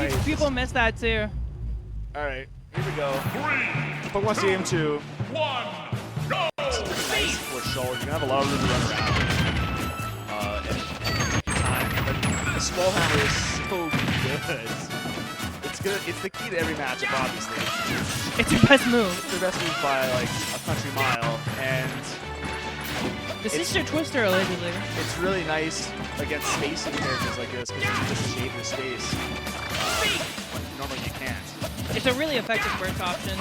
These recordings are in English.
think people miss that too. All right, here we go. Pokemon Stadium 2. 1, go! Nice for Shulk. You're gonna have a lot of room to run around. And time. But the small hammer is so good. It's the key to every matchup, obviously. It's your best move. It's the best move by like a country mile, and This is your Twister, allegedly. it's really nice against spacing characters like this because you can just shade the space when normally you can't. It's a really effective burst option.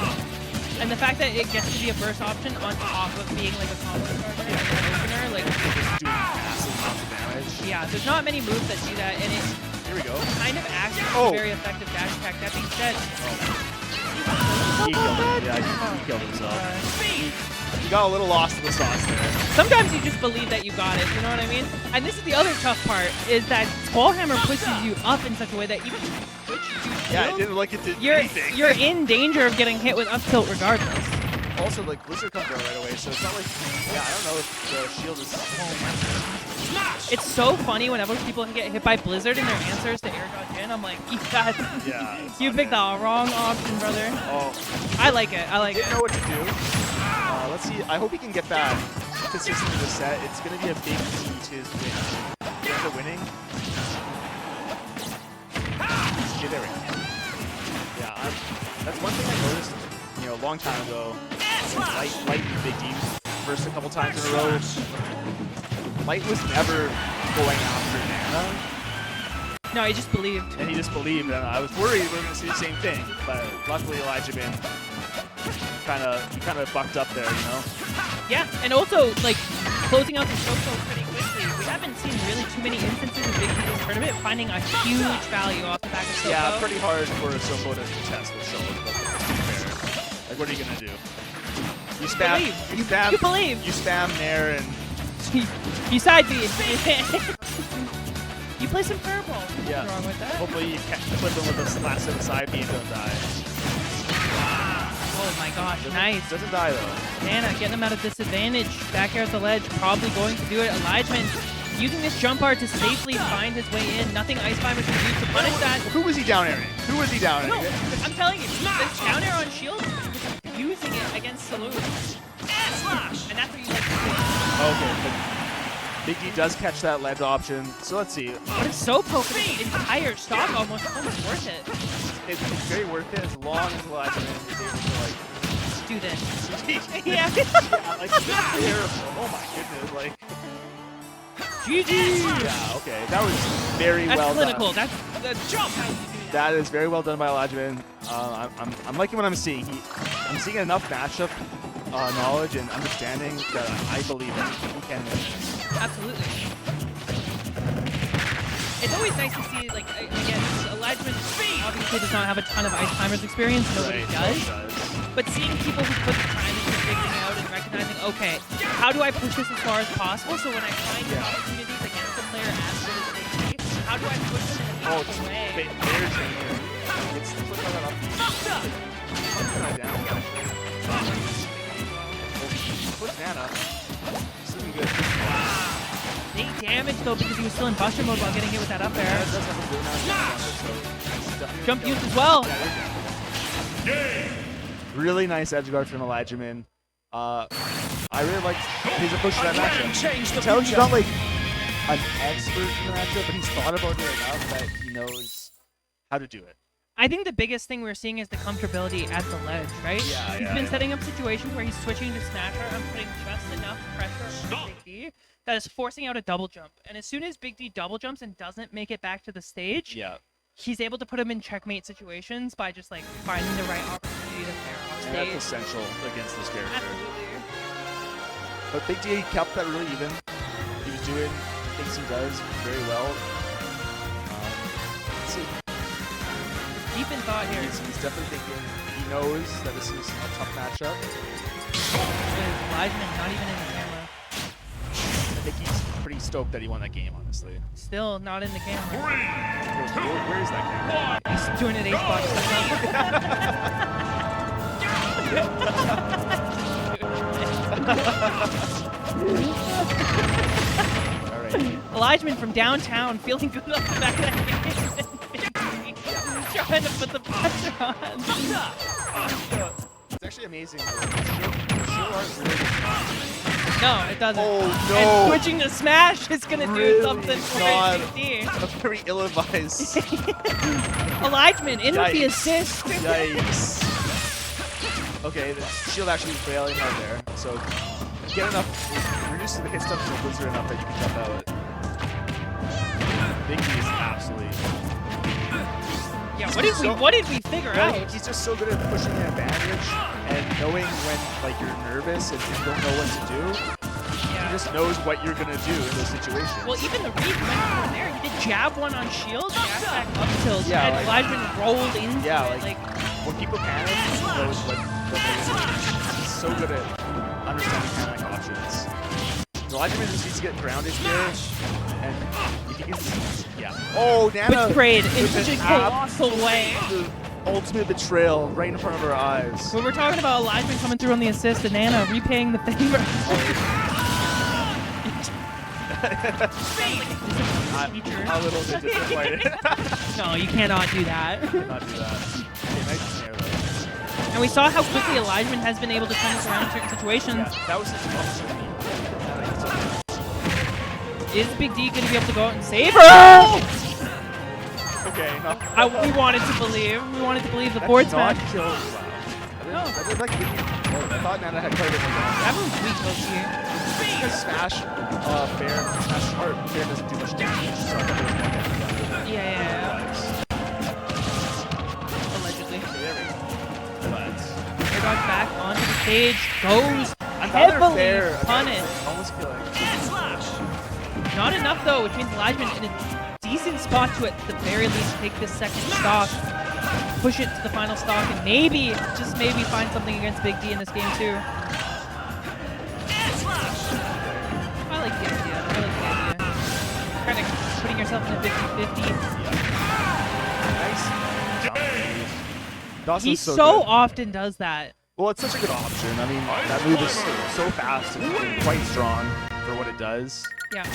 And the fact that it gets to be a burst option on top of being like a combo starter and an opener, like, Just doing massive amounts of damage. yeah, there's not many moves that do that, and it Here we go. kind of acts as Oh. a very effective dash attack. That being said, He killed him. Yeah, he killed himself. He got a little lost in the sauce there. sometimes you just believe that you got it, you know what I mean? And this is the other tough part, is that Skull Hammer pushes you up in such a way that even if you switch to Yeah, it shield, didn't look like it did you're anything. in danger of getting hit with up tilt regardless. Also, like, Blizzard comes out right away, so it's not like, yeah, I don't know if the shield is... It's so funny whenever people get hit by Blizzard and their answers to air dodge in. I'm like, Yeah, it's you not picked the good. wrong option, brother. Oh, I like it. I like didn't it. know what to do. Let's see. I hope he can get that consistently this set. It's going to be a big key to his win. If he ends up winning. Yeah, there we go. Yeah, that's one thing I noticed, you know, a long time ago. Light and Big D first a couple times in a row. Light was never going after Nana, No, I just believed. and he just believed, and I was worried we were going to see the same thing. But luckily, Elijmin kind of bucked up there, you know. Yeah, and also, like, closing out the Shoko pretty quickly. We haven't seen really too many instances of Big D this tournament finding a huge value off the back of Shoko. Yeah, pretty hard for Soko to contest with Shulk, but to be fair. Like, what are you going to do? You spam, Believe. you spam, You believe. You spam Nair and You side B. You play some curveball. yeah. What's wrong with that? Hopefully you clip him with a last of the side B and don't die. Oh my gosh, nice. Doesn't die though. Nana getting him at a disadvantage. Back air at the ledge, probably going to do it. Elijmin using this jump art to safely find his way in. Nothing Ice Climber can do to punish that. Who was he down airing? Who was he down airing? No, I'm telling you, this down air on shield is using it against Saloon. And that's what you like to see. Okay, but Big D does catch that ledge option. So let's see. But it's so poking the entire stock almost worth it. It's very worth it as long as Elijmin is able to like Do this. yeah. Like terrible. Oh my goodness, like GG! yeah, okay. That was very That's well clinical. done. That's the jump. How you do that. That is very well done by Elijmin. I'm liking what I'm seeing. I'm seeing enough matchup knowledge and understanding that I believe that he can win this. Absolutely. It's always nice to see, like, again, Elijmin obviously does not have a ton of Ice Climbers experience, nobody does. But seeing people who put the time into figuring out and recognizing, okay, how do I push this as far as possible so when I find opportunities against the player as good as they be, how do I push them in a meaningful way? There's here. It's put that up. Down. Push Nana. This isn't good. Big damage, though, because he was still in Buster mode while getting hit with that up air. Does have a good amount of Jump used as well. Really nice edge guard from Elijmin. I really liked his approach to that matchup. Tell he's not like an expert in the matchup, but he's thought about it enough that he knows how to do it. I think the biggest thing we're seeing is the comfortability at the ledge, right? Yeah, He's been setting up situations where he's switching to Snatcher and putting just enough pressure on Big D that is forcing out a double jump. And as soon as Big D double jumps and doesn't make it back to the stage, he's able to put him in checkmate situations by just like finding the right opportunity to clear off And stage. that's essential against this character. Absolutely. But Big D kept that really even. He was doing things he does very well. Let's see. Deep in thought here. He's definitely thinking. He knows that this is a tough matchup. With Elijmin not even in the camera. I think he's pretty stoked that he won that game, honestly. Still not in the camera. Where is that camera? He's doing an H-box. All right. Elijmin from downtown feeling good off the back of that game. trying to put the pressure on. It's actually amazing. Shield aren't really good. No, it doesn't. Oh, no. And switching to smash is gonna Really do something for not. Big D. A very ill-advised. Elijmin in with the Yikes. assist. Yikes. Okay, the shield actually is bailing out there. So get enough, reduce the hit stun from the blizzard enough that you can jump out. Big D is absolutely. Yeah, what did we figure Well, out? he's just so good at pushing the advantage and knowing when like you're nervous and you don't know what to do. He just knows what you're gonna do in those situations. Well, even the read went there. He did jab one on shield, jab back up tilt, Yeah, and Elijmin rolled into it. Like, when people panic, he knows what they're doing. He's so good at understanding panic options. Elijmin just needs to get grounded here, and if he can, yeah. Oh, Nana! betrayed in with such a an colossal way. The ultimate betrayal right in front of our eyes. When we're talking about Elijmin coming through on the assist and Nana repaying the favor. I'm a little bit disappointed. No, you cannot do that. Not do that. Okay, nice snare though. And we saw how quickly Elijmin has been able to turn this around in certain situations. Yeah, that was such an opportunity. Is Big D going to be able to go out and save her? Okay, no. We wanted to believe. We wanted to believe the That forward did not smash. kill. Wow. I did like I thought Nana had quite a bit more damage. That one's weak, low key. Because Smash, Fair doesn't do much damage, so I thought there was more damage done. Yeah. Allegedly. Okay, there we go. But Air dodge back onto the stage. Goes another heavily Fair. punished. Almost killing. Not enough though, which means Elijmin in a decent spot to at the very least take this second stock, push it to the final stock, and maybe, just maybe, find something against Big D in this game too. I like the idea. Kind of putting yourself in a 50-50. Nice. Dawson's He so so good. often does that. Well, it's such a good option. I mean, that move is so fast and quite strong for what it does. Yeah.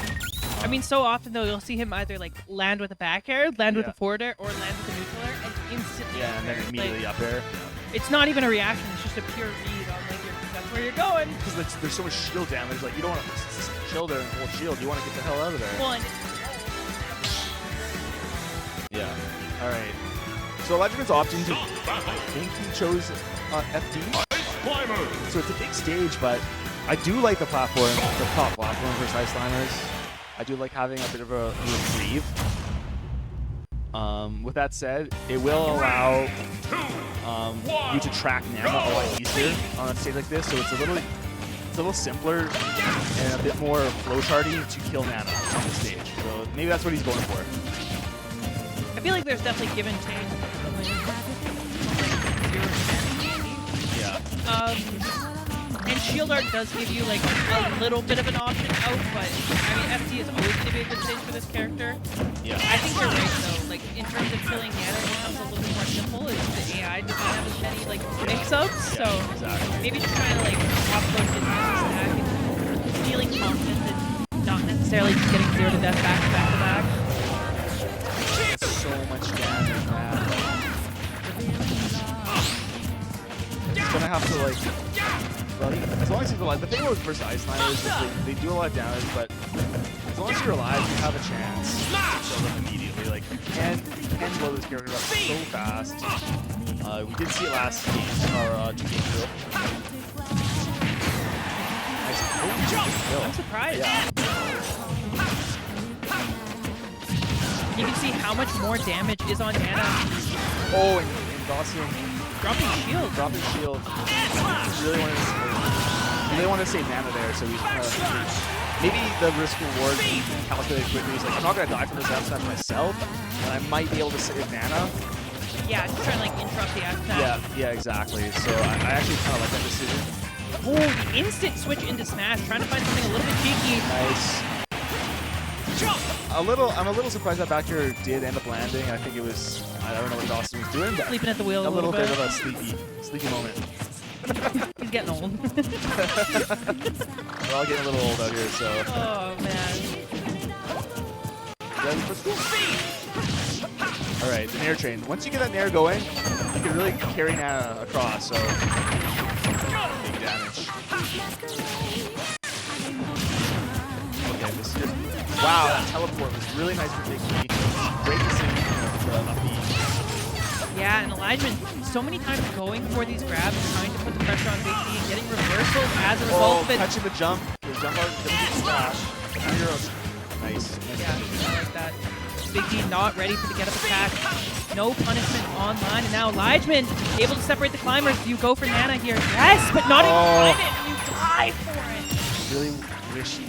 I mean, so often though, you'll see him either like land with a back air, land with Yeah. a forward air, or land with a neutral air, and instantly. Yeah, and then up air. immediately up air. It's not even a reaction; it's just a pure read on like that's where you're going. Because there's so much shield damage, like you don't want to chill there and hold shield. You want to get the hell out of there. Well, and Yeah. All right. So Elijmin's opting to. I think he chose FD. So it's a big stage, but I do like the platform, the top platform for Ice Climbers. I do like having a bit of a reprieve. With that said, it will allow you to track Nana a lot easier on a stage like this. So it's a little simpler and a bit more flowcharty to kill Nana on the stage. So maybe that's what he's going for. I feel like there's definitely give and take. Yeah. And Shield Art does give you like a little bit of an option out, but I mean FD is always going to be a good stage for this character. Yeah. I think you're right though. Like in terms of killing Nana, it becomes a little bit more simple. Is the AI does not have as many like mix-ups, so Exactly. maybe just trying to like offload his stack and feeling confident and not necessarily just getting 0 to death back to back to back. So much damage, man. He's gonna have to like. Well, as long as he's alive. The thing with first Ice Climbers is they do a lot of damage, but as long as you're alive, you have a chance to kill them immediately. Like you can blow this character up so fast. We did see it last game, or 2 games ago. Nice. Oh, kill. I'm surprised. Yeah. You can see how much more damage is on Nana. Oh, and Dawson Dropping shield. dropping shield. Really wanted to save Nana there, so he's maybe the risk reward he calculated quickly. He's like, I'm not gonna die from this F smash myself, and I might be able to save Nana. Yeah, just trying to like interrupt the F smash. Yeah, exactly. So I actually kind of like that decision. Oh, the instant switch into smash, trying to find something a little bit cheeky. Nice. I'm a little surprised that back here did end up landing. I think it was, I don't know what Dawson was doing, but Sleeping at the wheel a little bit bit. of a sleepy moment. He's getting old. We're all getting a little old out here, so. Oh man. Yeah, let's go. All right, the Nair train. Once you get that Nair going, you can really carry Nana across, so big damage. Okay, this is... Wow, that teleport was really nice for Big D. Great to see the upbeat. Yeah, and Elijmin so many times going for these grabs, trying to put the pressure on Big D and getting reversals as a result of it. Catching the jump. The jump out, the splash. Nice. Yeah, I like that. Big D not ready for the get-up attack. No punishment online, and now Elijmin able to separate the climbers. Do you go for Nana here? Yes, but not even find it, and you die for it. Really wish he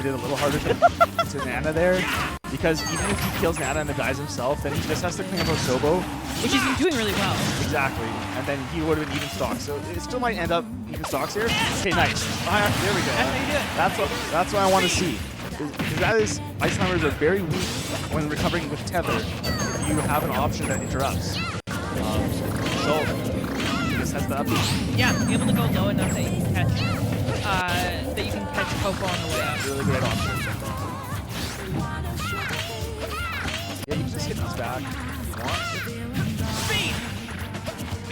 did it a little harder to Nana there, because even if he kills Nana and the guys himself, then he just has to clean up Osobo. Which he's been doing really well. Exactly, and then he would have been even stocks. So it still might end up even stocks here. Okay, nice. There we go. That's how you do it. That's what I want to see. Because that is, Ice Climbers are very weak when recovering with tether if you have an option that interrupts. Shulk just has the upbeat. Yeah, be able to go low enough that you can catch Coco on the way up. Really great option. Yeah, you can just hit these back if you want.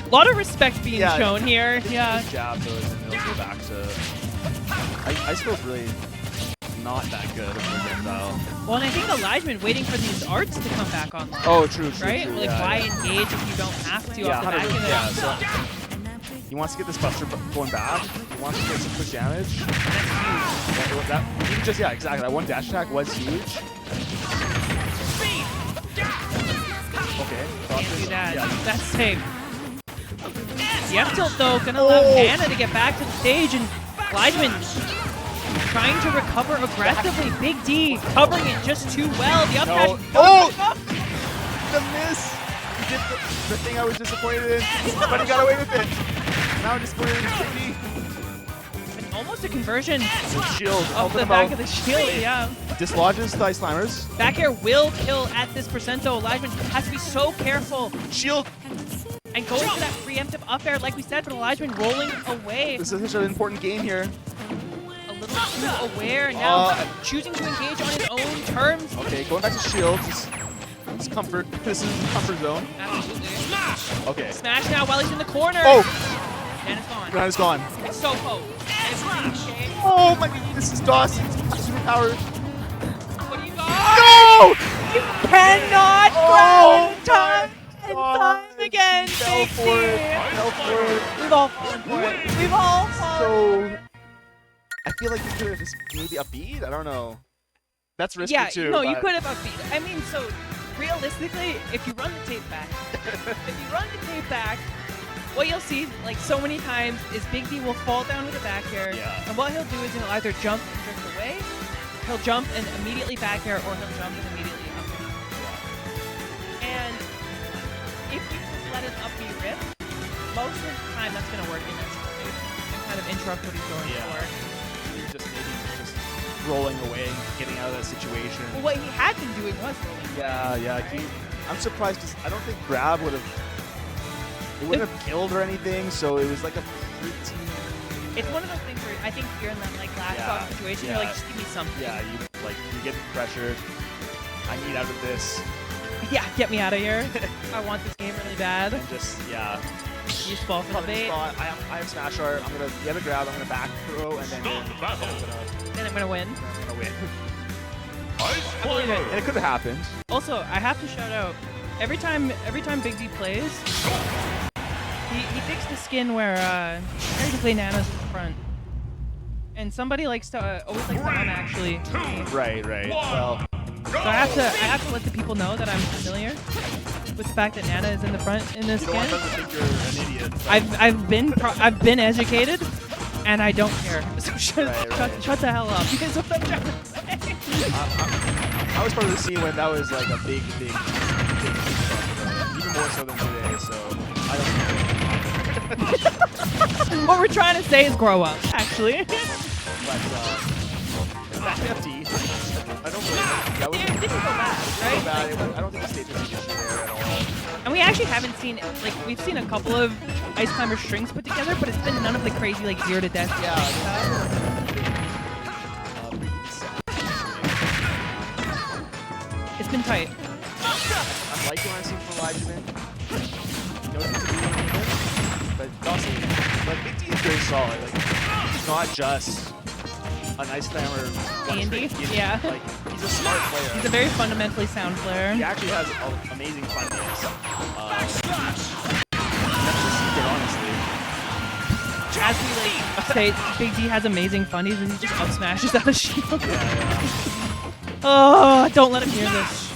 A lot of respect being shown here. Yeah. Jab those and they'll go back to... Ice feels really not that good of a projectile. Well, and I think Elijmin waiting for these arts to come back online. Oh, true. Right? True, like, why engage if you don't have to off the back of it? Yeah, so he wants to get this Buster going back. He wants to get some quick damage. That's huge. Exactly. That one dash attack was huge. Okay. Can't do that. Yeah. That's safe. The F tilt, though, gonna allow Nana to get back to the stage, and Elijmin trying to recover aggressively. Big D covering it just too well. The up dash. The miss! He did the thing I was disappointed in, but he got away with it. Now I'm disappointed in Big D. And almost a conversion The shield. off the back of the shield, yeah. Dislodges the Ice Climbers. Back air will kill at this percent, though. Elijmin has to be so careful. Shield. And going for that preemptive up air, like we said, but Elijmin rolling away. This is such an important game here. A little too aware, now choosing to engage on his own terms. Okay, going back to shield. It's comfort. This is the comfort zone. Absolutely. Okay. Smash now while he's in the corner. Oh! Nana's gone. Nana's gone. It's so close. Oh my god, this is Dawson's superpower. What do you got? No! You cannot grab it time and time again. Fell for it. Fell for it. We've all fallen for it. We've all fallen. So, I feel like you could have just maybe a beat. I don't know. That's risky too. No, you could have upbeat. I mean, so realistically, if you run the tape back, what you'll see, like so many times, is Big D will fall down with a back air, and what he'll do is he'll either jump and drift away, he'll jump and immediately back air, or he'll jump and immediately up air. And if you just let an upbeat rip, most of the time that's going to work in this situation and kind of interrupt what he's going for. You're just rolling away, getting out of that situation. Well, what he had been doing was rolling. Yeah. I'm surprised because I don't think grab would have. It wouldn't have killed or anything, so it was like a pretty... It's one of those things where I think you're in that like last stop situation. You're like, just give me something. Yeah, you're getting pressured. I need out of this. Yeah, get me out of here. I want this game really bad. And just You just fall for the bait. I have smash art. I'm gonna get a grab. I'm gonna back throw and then Then I'm gonna win. I'm gonna win. I believe it. And it could have happened. Also, I have to shout out every time Big D plays. He picks the skin where basically Nana's in the front, and somebody likes to always likes to actually. Right. Well, so I have to let the people know that I'm familiar with the fact that Nana is in the front in this you don't skin. want them to think you're an idiot. I've been educated, and I don't care. So shut the hell up. Because of what I'm trying to say. I was part of the scene when that was like a big even more so than today. So I don't care. What we're trying to say is grow up, actually. But that FD, I don't believe that was It didn't go bad, right? I don't think the stage was an issue there at all. And we actually haven't seen, like, we've seen a couple of Ice Climber strings put together, but it's been none of the crazy, like, 0 to death stuff. It's been tight. I'm like what I'm seeing from Elijmin. Knows what to do when needed. But also, like, Big D is very solid. Like, he's not just an ice climber Andy? one-trick. Yeah. Like, he's a smart player. He's a very fundamentally sound player. He actually has amazing fun games. Never received it, honestly. As we like say, Big D has amazing funnies and he just up smashes out of shield. Yeah. Oh, don't let him hear this.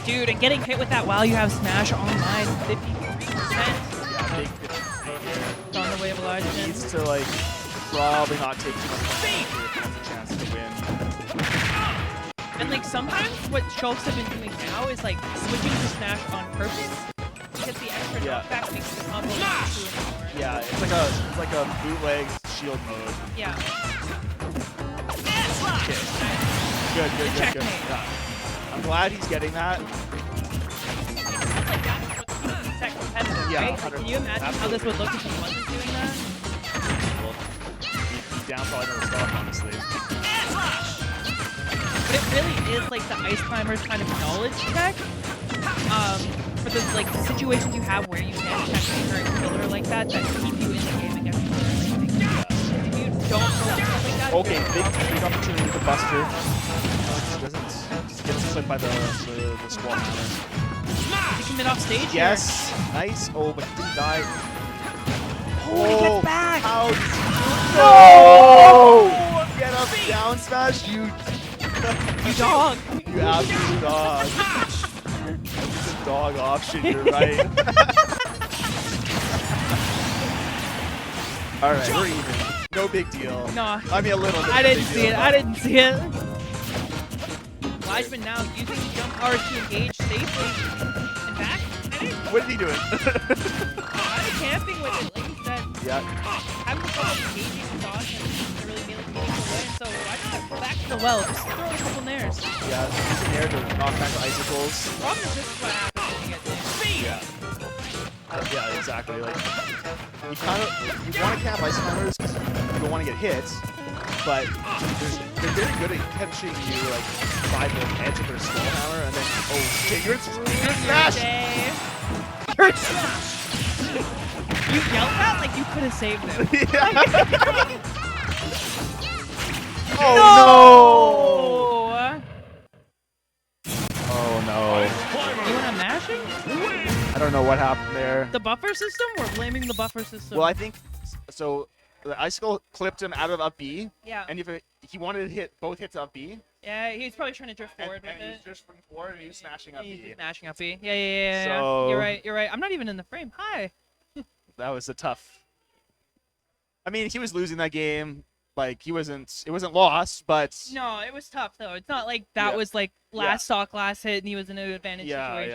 Dude, and getting hit with that while you have Smash online, 53%. Yeah, big here. On the way of He Elijah. needs to, like, probably not take too much damage if he wants a chance to win. And like sometimes what Shulks have been doing now is like switching to Smash on purpose because the extra knockback makes the combo too anymore. Yeah, it's like a bootleg shield mode. Yeah. Okay. Good. Checkmate. Yeah. I'm glad he's getting that. Like that's what keeps that competitive, Yeah, right? Like, can you imagine how this would look if he wasn't doing that? Well, he's down probably another stock, honestly. But it really is like the Ice Climber's kind of knowledge check. For the like situations you have where you can check a current killer like that keep you in the game against killer. Like, if you don't know stuff like that. Okay, big opportunity with the Buster. Doesn't just gets clipped by the squall hammer. He can mid off stage. Yes, nice. Oh, but he didn't die. Oh, he gets back. How? No! Get up, down smash, you dog. You absolute dog. It's a dog option, you're right. Alright, we're even. No big deal. No. I mean, a little bit. I didn't see it. I didn't see it. Elijmin now using the jump power to engage safely. And back. What is he doing? Kind of camping with it, like you said. Yeah. Having trouble engaging the boss and really meaningful way. So why not go back to the well? Just throw a couple nairs. Yeah, use an air to knock back the icicles. The problem is this is what happens when you get there. Yeah. Yeah, exactly. Like, you want to camp ice climbers because you don't want to get hit, but they're very good at catching you like by the edge of their skull hammer, and then okay, you're smash. You yelled that like you could have saved him. Oh no! Oh no! You want a mashing? I don't know what happened there. The buffer system? We're blaming the buffer system. Well, I think so. The icicle clipped him out of up B. Yeah. And if he wanted to hit both hits up B. Yeah, he's probably trying to drift forward with and it. he's just from forward and he's smashing up He's B. smashing up B. Yeah. So- You're right. I'm not even in the frame. Hi. That was a tough. I mean, he was losing that game. Like it wasn't lost, but No, it was tough though. It's not like that Yeah. was like last stock, last hit, and he was in an advantage Yeah, situation. yeah.